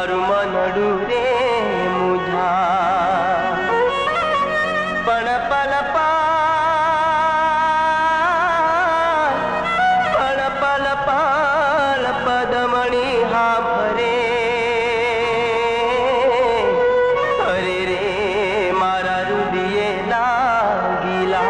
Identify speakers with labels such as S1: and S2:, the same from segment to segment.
S1: मारू मनडू रे मुझा पण पल पाल पदमणी हा भरे अरे रे मारा हृदये लागिला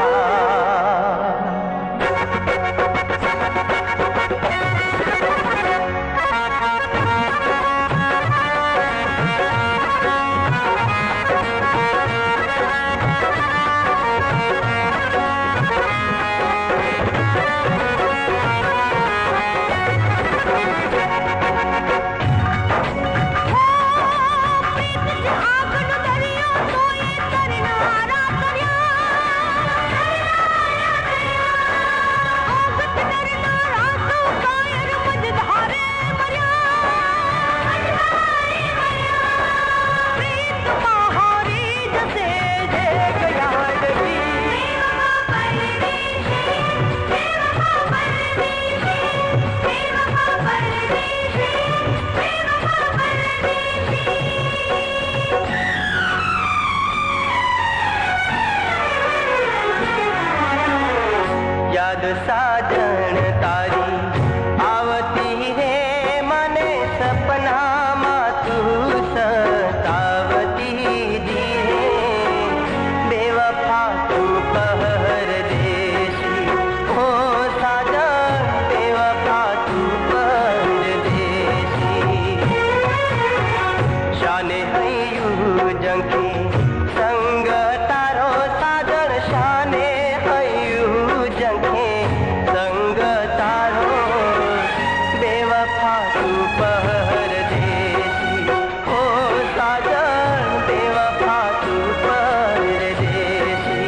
S1: साजन तारी आवती है मने सपना मातू सतावती दी है बेवफा तू पहर देसी ओ साजन बेवफा तू पहर देसी शाने हयू जंकी संग तारो साजन शाने हयू जंके संग तारो बेवफा तू पहर देसी ओ साजन बेवफा तू पहर देसी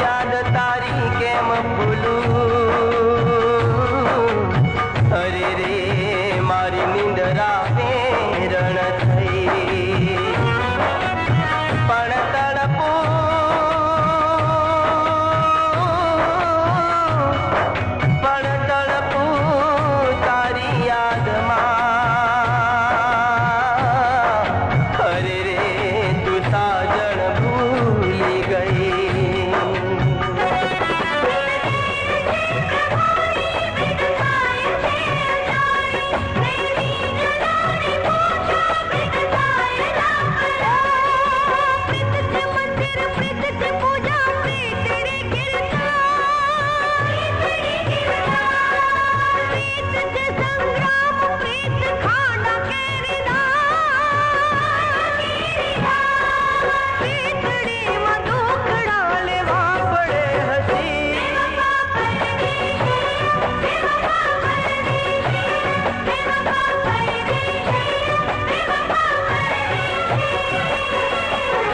S1: याद तारी केम भूलू अरे रे मारी निंदरा वेरण थई पण तड़पू तारी याद अरे रे तू साजन भूली गई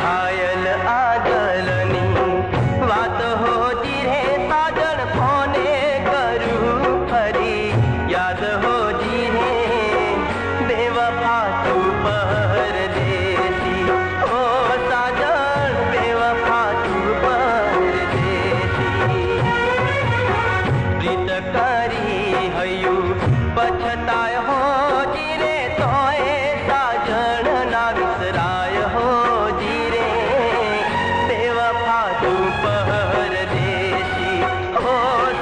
S1: घायल आगलनी बात होती रे साजन फोने करू फरी याद होती रे बेवफा तू पहर देसी ओ साजन बेवफा तू पहर देसी प्रीत करी हयू पछताय हो जीरे तोए साजन ना विसराय हो जीरे बेवफा तू पहर देसी ओ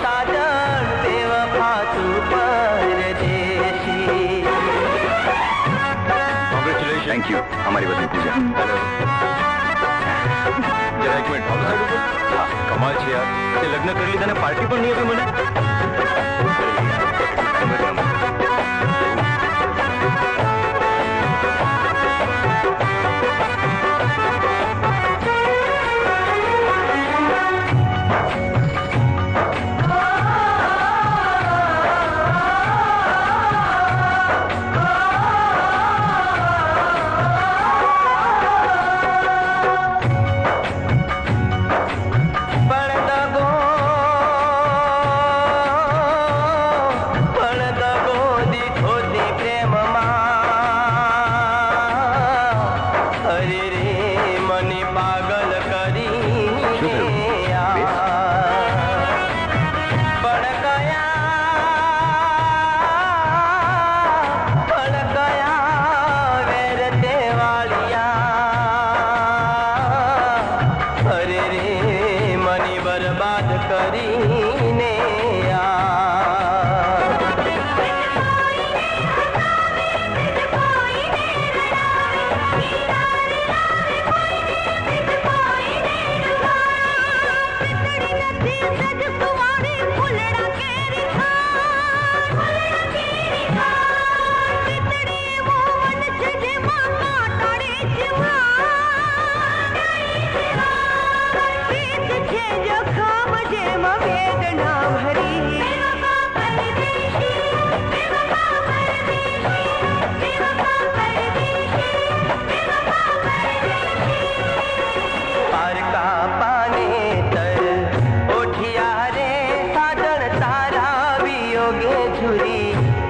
S1: साजन बेवफा तू पहर देसी
S2: कॉन्ग्रेचुलेशन थैंक यू हमारी बदन पूजा हेलो जरा एक मिनट हाँ कमाल છે યાર તે લગ્ન કરી લીધા ને પાર્ટી પણ નહીં આપી મને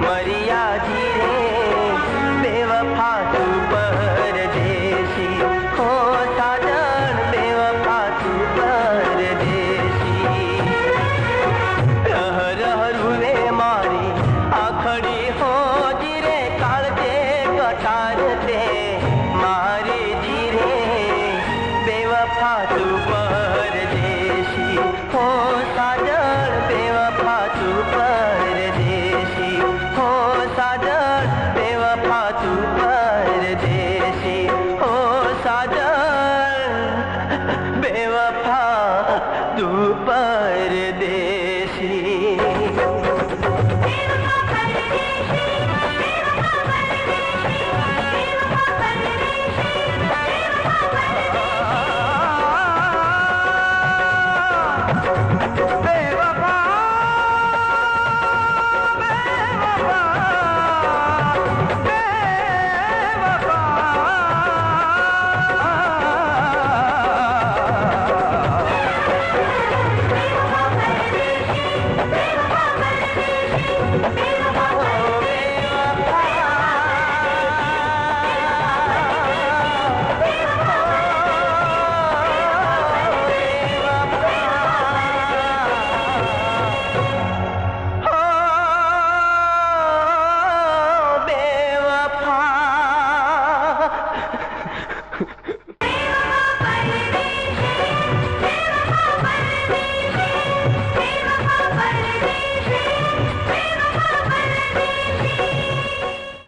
S1: मरी